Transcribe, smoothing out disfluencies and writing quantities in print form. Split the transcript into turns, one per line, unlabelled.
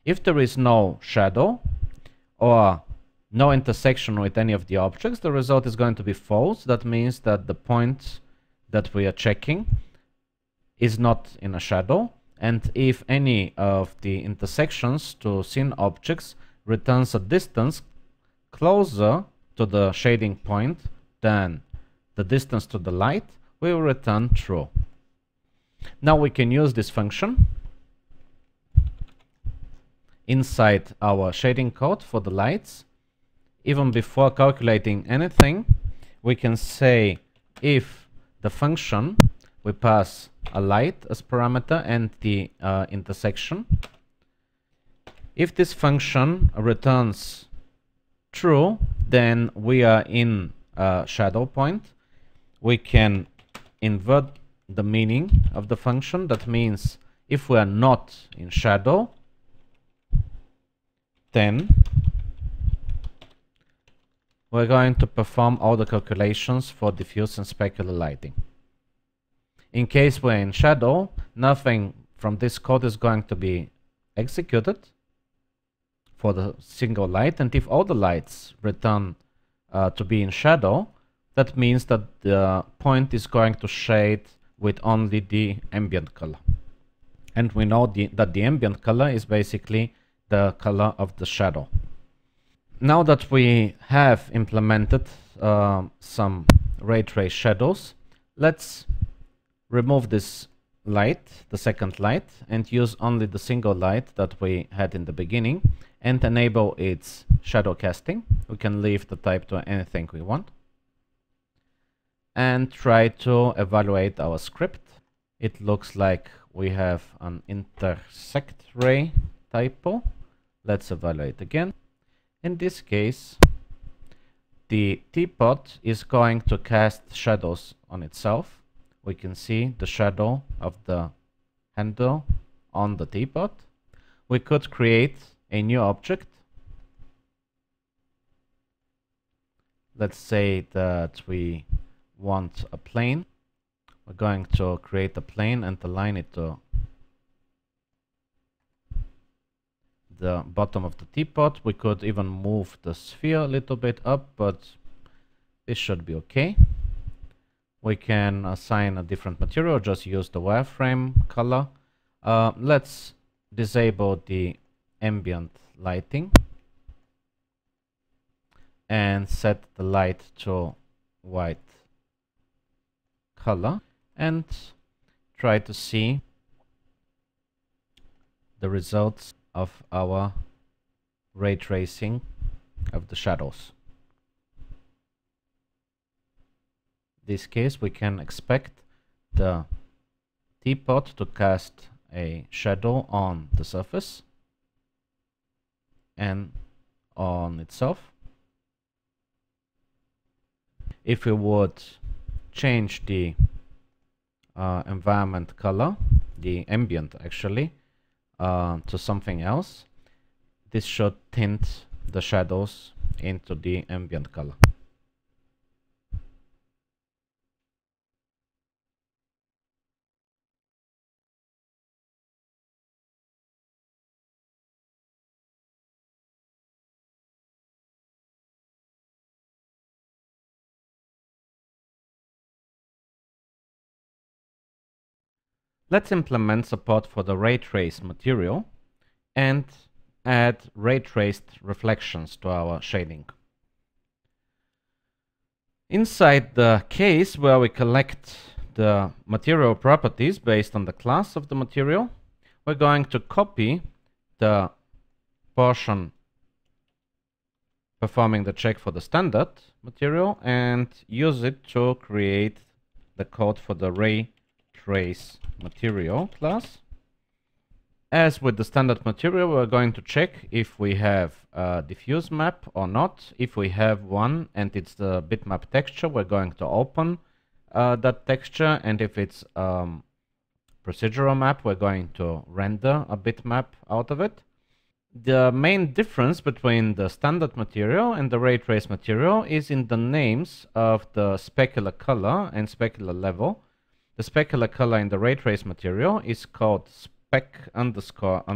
If there is no shadow or no intersection with any of the objects, the result is going to be false. That means that the point that we are checking is not in a shadow. And if any of the intersections to seen objects returns a distance closer to the shading point than the distance to the light, we will return true. Now we can use this function inside our shading code for the lights. Even before calculating anything, we can say if the function we pass a light as parameter and the intersection. If this function returns true, then we are in a shadow point. We can invert the meaning of the function. That means if we are not in shadow, then we're going to perform all the calculations for diffuse and specular lighting. In case we're in shadow, nothing from this code is going to be executed for the single light, and if all the lights return to be in shadow, that means that the point is going to shade with only the ambient color. And we know that the ambient color is basically the color of the shadow. Now that we have implemented some ray trace shadows, let's remove this light, the second light, and use only the single light that we had in the beginning and enable its shadow casting. We can leave the type to anything we want and try to evaluate our script. It looks like we have an intersect ray typo. Let's evaluate again. In this case, the teapot is going to cast shadows on itself. We can see the shadow of the handle on the teapot. We could create a new object. Let's say that we want a plane. We're going to create a plane and align it to the bottom of the teapot. We could even move the sphere a little bit up, but this should be okay. We can assign a different material, just use the wireframe color. Let's disable the ambient lighting and set the light to white color and try to see the results of our ray tracing of the shadows. In this case, we can expect the teapot to cast a shadow on the surface and on itself. If we would change the environment color, the ambient actually, to something else, this should tint the shadows into the ambient color. Let's implement support for the ray trace material and add ray traced reflections to our shading. Inside the case where we collect the material properties based on the class of the material, we're going to copy the portion performing the check for the standard material and use it to create the code for the ray trace material class. As with the standard material, we're going to check if we have a diffuse map or not. If we have one and it's the bitmap texture, we're going to open that texture, and if it's procedural map, we're going to render a bitmap out of it. The main difference between the standard material and the ray trace material is in the names of the specular color and specular level. The specular color in the ray trace material is called spec__color,